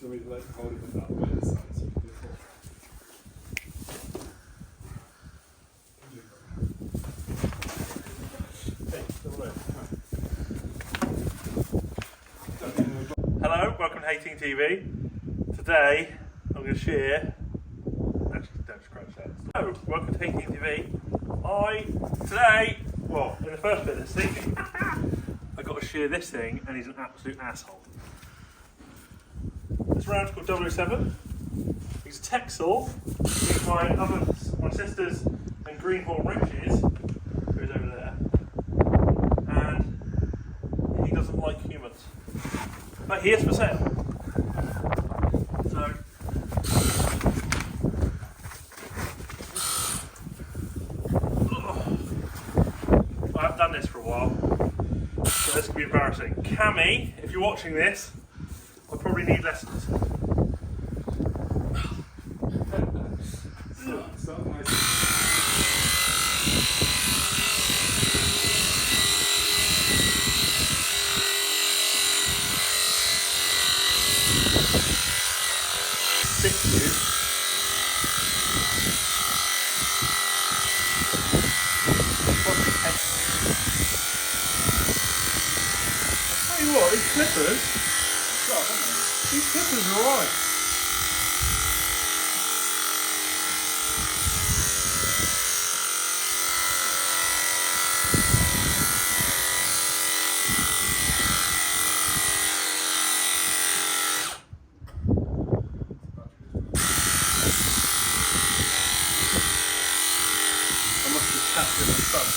So we like hold it that way this side so we can do it. Hello, welcome to Thehayteamtv. Today I'm going to share. Actually, don't scratch that. Hello, welcome to Thehayteamtv. Today, well, in the first bit of this thing, I got to shear this thing, and he's an absolute asshole. This round's called 007. He's a Texel. He's my sister's and greenhorn wrenches. Who's over there? And he doesn't like humans. But he is for sale. So I haven't done this for a while, so this could be embarrassing. Cammy, if you're watching this, I probably need lessons. Tell you what, these clippers are alright. I must have tapped in my thumb.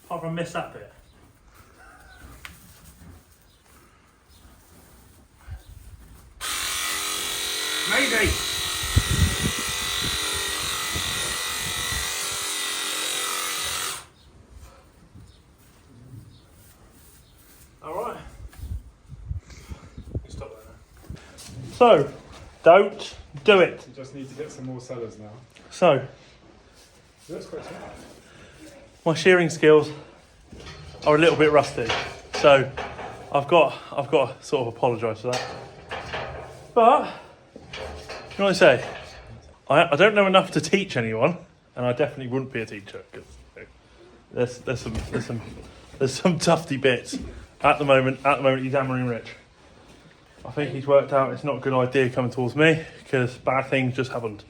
Apart from miss that bit. Mayday! Alright. Stop there now. So, don't do it. You just need to get some more sellers now. So, That's quite smart. my shearing skills are a little bit rusty, so I've got to sort of apologise for that. But you know what I say? I don't know enough to teach anyone, and I definitely wouldn't be a teacher because there's some tufty bits at the moment. He's hammering Rich. I think he's worked out it's not a good idea coming towards me because bad things just happened.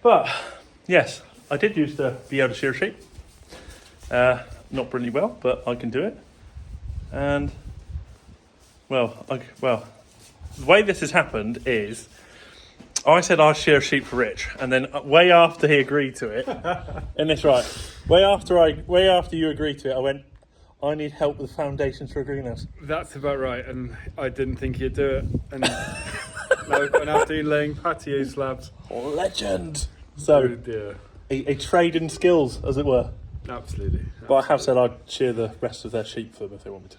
But yes, I did used to be able to shear a sheep. Not brilliantly well, but I can do it. And Well, the way this has happened is I said I'd shear a sheep for Rich, and then way after he agreed to it, and that's right, way after you agreed to it, I went, I need help with the foundations for a greenhouse. That's about right, and I didn't think he'd do it. And now we've got an afternoon laying patio slabs. Legend! Oh So, dear. a trade in skills, as it were. Absolutely. But I have said I'd shear the rest of their sheep for them if they want me to.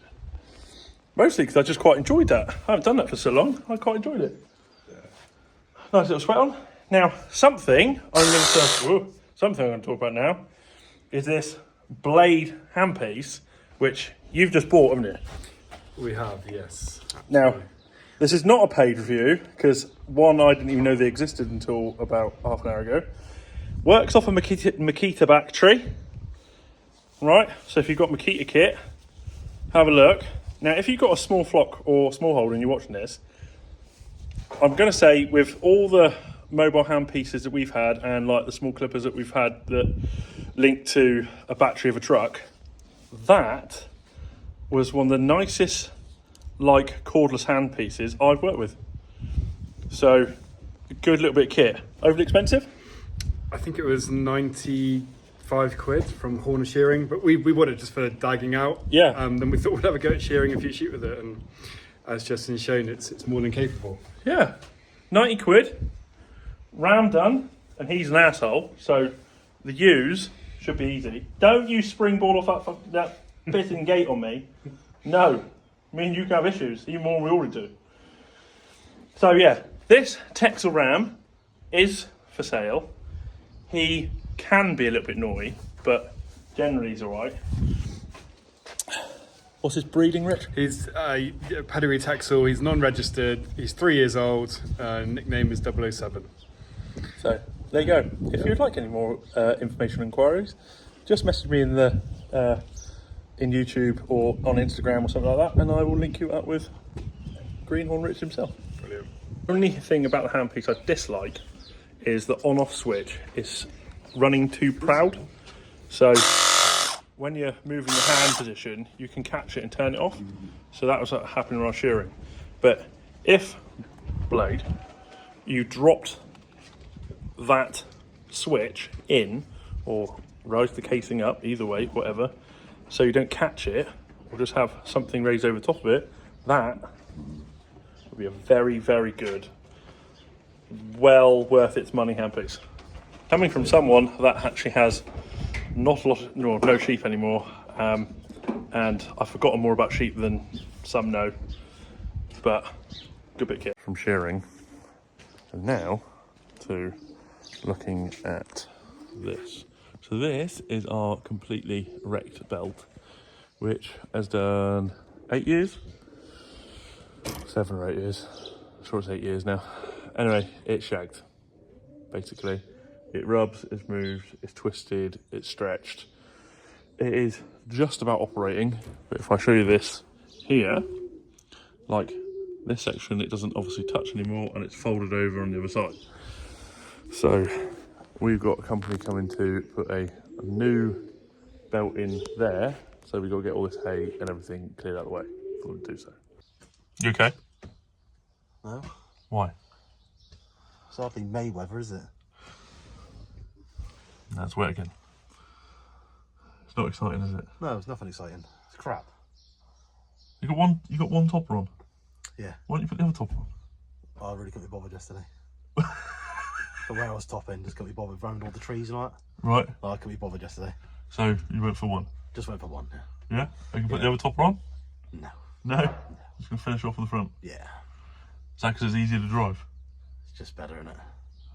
Mostly because I just quite enjoyed that. I haven't done that for so long. I quite enjoyed it. Yeah. Nice little sweat on. Now, something I'm going to talk about now is this blade handpiece, which you've just bought, haven't you? We have, yes. Now, this is not a paid review because one, I didn't even know they existed until about half an hour ago. Works off a Makita battery. Right, so if you've got Makita kit, have a look. Now, if you've got a small flock or small holder and you're watching this, I'm going to say with all the mobile hand pieces that we've had and like the small clippers that we've had that link to a battery of a truck, that was one of the nicest like cordless hand pieces I've worked with. So, a good little bit of kit. Overly expensive? I think it was 95 quid from Horner Shearing, but we bought it just for dagging out. Yeah. Then we thought we'd have a go at shearing a few sheep with it, and as Justin's shown, it's more than capable. Yeah. 90 quid. Ram done. And he's an asshole, so the use should be easy. Don't you springboard off that bitten gate on me. No. Me and you can have issues, even more than we already do. So yeah, this Texel ram is for sale. He can be a little bit naughty, but generally he's alright. What's his breeding, Rich? He's pedigree Texel, he's non-registered, he's 3 years old, nickname is 007. So there you go. If you'd like any more information or inquiries, just message me in the in YouTube or on Instagram or something like that, and I will link you up with Greenhorn Rich himself. Brilliant. The only thing about the handpiece I dislike is the on-off switch is running too proud. So when you're moving the hand position, you can catch it and turn it off. So that was happening when I was shearing. But if, blade, you dropped that switch in, or raise the casing up, either way, whatever, so you don't catch it, or just have something raised over the top of it, that would be a very, very good, well worth its money handpiece. Coming from someone that actually has not a lot, no sheep anymore, and I've forgotten more about sheep than some know, but good bit of kit. From shearing, and now to looking at this. So this is our completely wrecked belt, which has done 8 years, 7 or 8 years. I'm sure it's 8 years now. Anyway, it's shagged, basically. It rubs, it's moved, it's twisted, it's stretched. It is just about operating, but if I show you this here, like this section, it doesn't obviously touch anymore, and it's folded over on the other side. So we've got a company coming to put a new belt in there, so we've got to get all this hay and everything cleared out of the way before we do so. You okay? No. Why? It's hardly May weather, is it? That's wet again. It's not exciting, is it? No, it's nothing exciting. It's crap. You got one topper on. Yeah. Why don't you put the other topper on? I really couldn't be bothered yesterday. The way I was topping, just couldn't be bothered around all the trees and all that. Right. I couldn't be bothered yesterday. So you went for one? Just went for one, yeah. Yeah? You can put the other topper on? No. No? Just gonna finish off on the front. Yeah. Is that because it's easier to drive? It's just better, isn't it?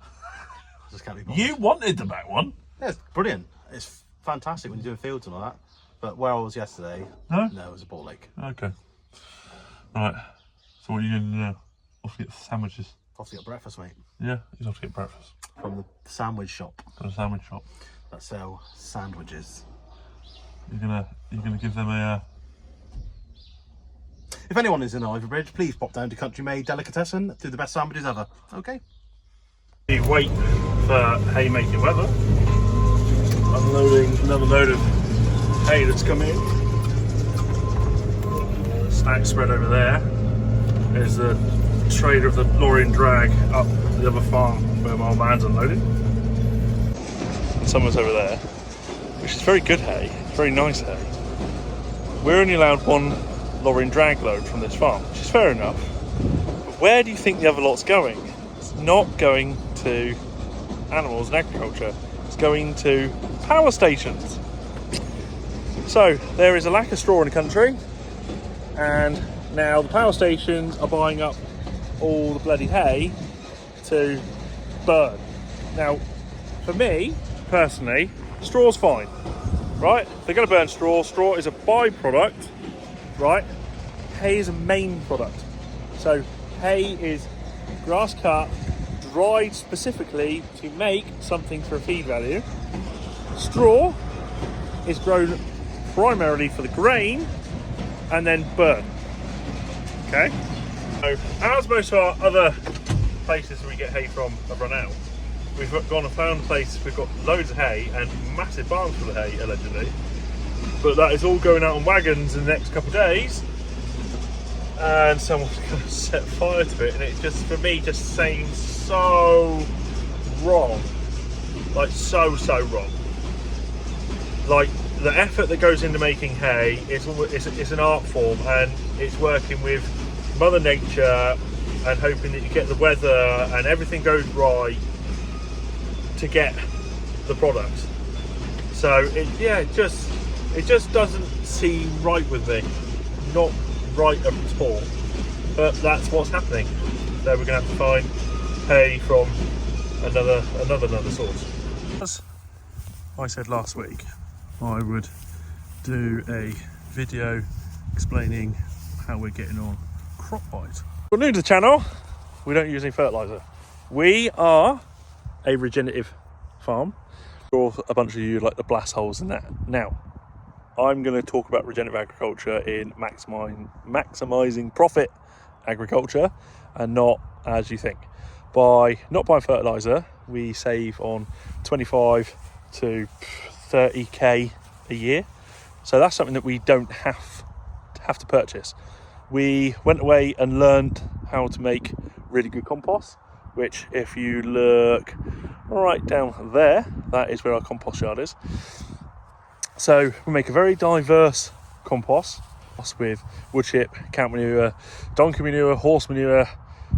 I just can't be bothered. You wanted the back one. Yeah, it's brilliant. It's fantastic when you're doing fields and all that. But where I was yesterday, No? no, it was a ball lake. Okay. Right. So what are you going to do now? Off to get sandwiches. Off to get breakfast, mate. Yeah, he's off to get breakfast. From the sandwich shop Got a sandwich shop. that sell sandwiches. You're gonna give them a If anyone is in Iverbridge, please pop down to Country Made Delicatessen. Do the best sandwiches ever. Okay? You wait for hay making weather. Unloading another load of hay that's come in. Stack spread over there. is the trailer of the lorry and drag up the other farm where my old man's unloading. And someone's over there, which is very good hay, very nice hay. We're only allowed one lorry and drag load from this farm, which is fair enough. But where do you think the other lot's going? It's not going to animals and agriculture, it's going to power stations. So there is a lack of straw in the country, and now the power stations are buying up all the bloody hay to burn. Now, for me, personally, straw's fine, right? They're going to burn straw. Straw is a byproduct, right? Hay is a main product. So hay is grass cut, dried specifically to make something for a feed value. Straw is grown primarily for the grain and then burn. Okay? So, as most of our other places where we get hay from have run out, we've gone and found a place, we've got loads of hay and massive barns full of hay, allegedly. But that is all going out on wagons in the next couple of days. And someone's going to set fire to it. And it just, for me, just seems so wrong. Like, so wrong. Like, the effort that goes into making hay is an art form, and it's working with Mother Nature and hoping that you get the weather and everything goes right to get the product. So it just doesn't seem right with me. Not right at all. But that's what's happening. So we're going to have to find hay from another source. As I said last week, I would do a video explaining how we're getting on crop wise. If you're new to the channel, we don't use any fertiliser. We are a regenerative farm. Or a bunch of you like the blast holes in that. Now, I'm going to talk about regenerative agriculture in maximising profit agriculture, and not as you think. By not buying fertiliser, we save on 25 to 30k a year. So that's something that we don't have to purchase. We went away and learned how to make really good compost, which if you look right down there, that is where our compost yard is. So we make a very diverse compost with wood chip, cow manure, donkey manure, horse manure,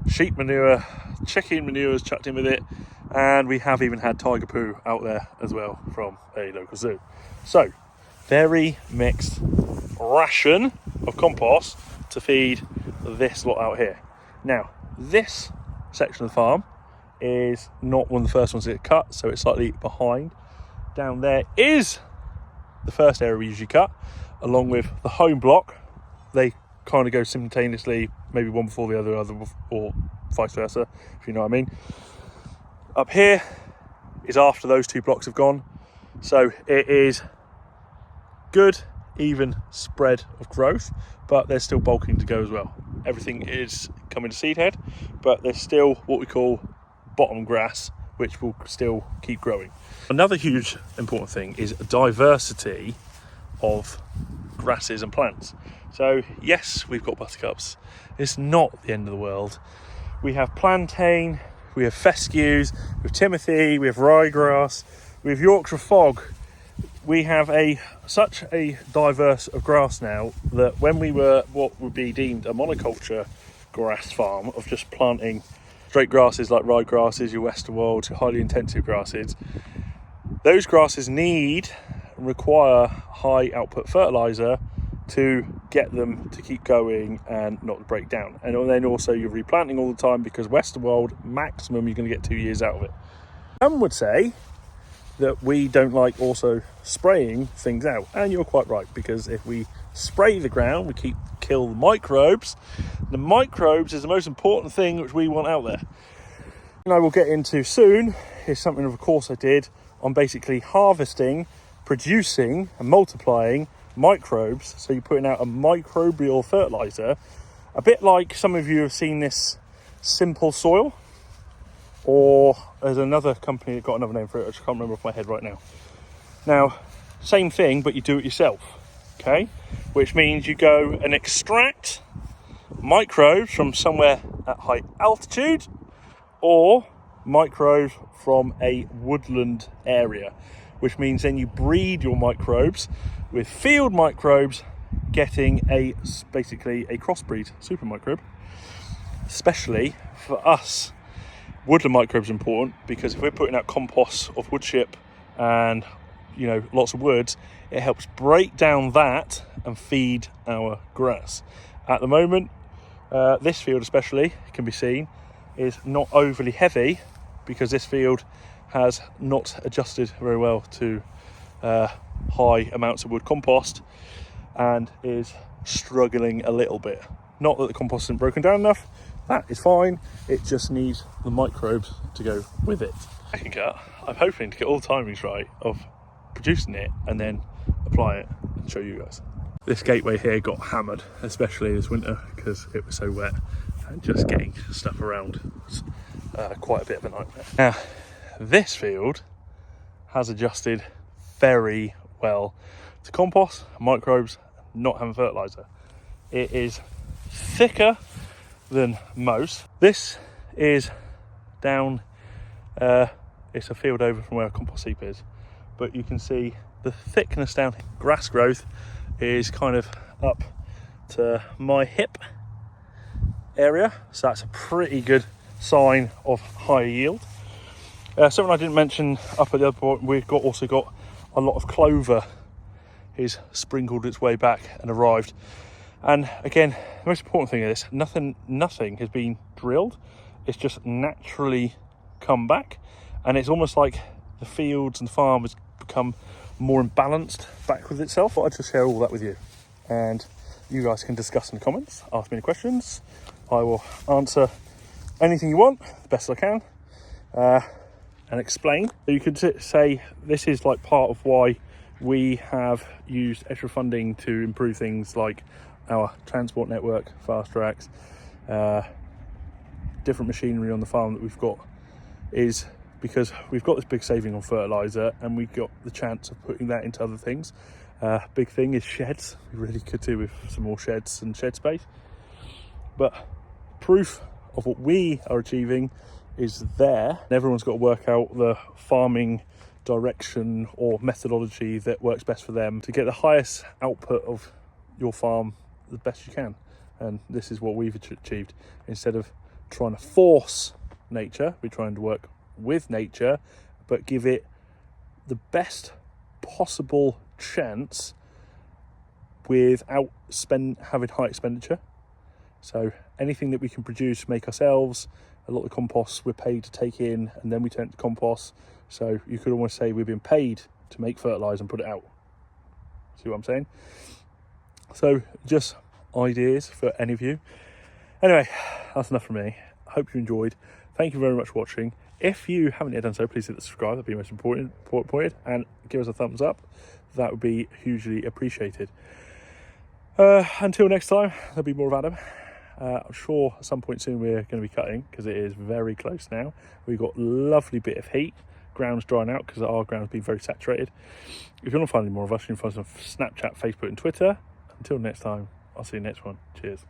sheep manure, chicken manure is chucked in with it, and we have even had tiger poo out there as well from a local zoo. So very mixed ration of compost to feed this lot out here. Now this section of the farm is not one of the first ones to get cut, so it's slightly behind. Down there is the first area we usually cut, along with the home block. They kind of go simultaneously, maybe one before the other or vice versa, if you know what I mean. Up here is after those two blocks have gone, so it is good even spread of growth, but there's still bulking to go as well. Everything is coming to seed head, but there's still what we call bottom grass, which will still keep growing. Another huge important thing is diversity of grasses and plants. So yes, we've got buttercups. It's not the end of the world. We have plantain, we have fescues, we have timothy, we have ryegrass, we have Yorkshire fog. We have such a diverse of grass now that when we were what would be deemed a monoculture grass farm of just planting straight grasses like ryegrasses, your Westerwold, your highly intensive grasses, those grasses require high output fertiliser to get them to keep going and not break down. And then also you're replanting all the time, because Westerwold, maximum you're going to get 2 years out of it. Some would say that we don't like also spraying things out, and you're quite right, because if we spray the ground, we kill the microbes. The microbes is the most important thing which we want out there. And I will get into soon is something of a course I did on basically harvesting, producing and multiplying microbes. So you're putting out a microbial fertilizer, a bit like some of you have seen this Simple Soil, or there's another company that got another name for it, I just can't remember off my head right now. Now, same thing, but you do it yourself, okay? Which means you go and extract microbes from somewhere at high altitude or microbes from a woodland area, which means then you breed your microbes with field microbes, getting basically a crossbreed super microbe. Especially for us, woodland microbes are important, because if we're putting out compost of wood chip and lots of woods, it helps break down that and feed our grass. At the moment, this field especially can be seen is not overly heavy, because this field has not adjusted very well to high amounts of wood compost and is struggling a little bit. Not that the compost isn't broken down enough, that is fine, it just needs the microbes to go with it. Second cut, I'm hoping to get all the timings right of producing it and then apply it and show you guys. This gateway here got hammered, especially this winter, because it was so wet, and just getting stuff around was quite a bit of a nightmare. Now, this field has adjusted very well to compost, microbes, not having fertiliser. It is thicker than most. This is down, it's a field over from where a compost heap is, but you can see the thickness down here. Grass growth is kind of up to my hip area, so that's a pretty good sign of high yield. Something I didn't mention up at the other point, we've also got a lot of clover is sprinkled its way back and arrived. And again, the most important thing is nothing has been drilled, it's just naturally come back, and it's almost like the fields and the farm has become more imbalanced back with itself. I'll just share all that with you, and you guys can discuss in the comments, ask me any questions. I will answer anything you want the best I can, and explain. You could say this is like part of why we have used extra funding to improve things like our transport network, fast tracks, different machinery on the farm that we've got, is because we've got this big saving on fertiliser and we've got the chance of putting that into other things. Big thing is sheds. We really could do with some more sheds and shed space. But proof of what we are achieving is there. Everyone's got to work out the farming direction or methodology that works best for them to get the highest output of your farm the best you can. And this is what we've achieved. Instead of trying to force nature, we're trying to work with nature, but give it the best possible chance without having high expenditure. So anything that we can produce, make ourselves. A lot of compost we're paid to take in, and then we turn it to compost. So you could almost say we've been paid to make fertiliser and put it out. See what I'm saying? So just ideas for any of you. Anyway, that's enough from me. I hope you enjoyed. Thank you very much for watching. If you haven't yet done so, please hit the subscribe. That'd be most important, and give us a thumbs up. That would be hugely appreciated. Until next time, there'll be more of Adam. I'm sure at some point soon we're going to be cutting, because it is very close now. We've got a lovely bit of heat. Ground's drying out because our ground's been very saturated. If you want to find any more of us, you can find us on Snapchat, Facebook and Twitter. Until next time, I'll see you next one. Cheers.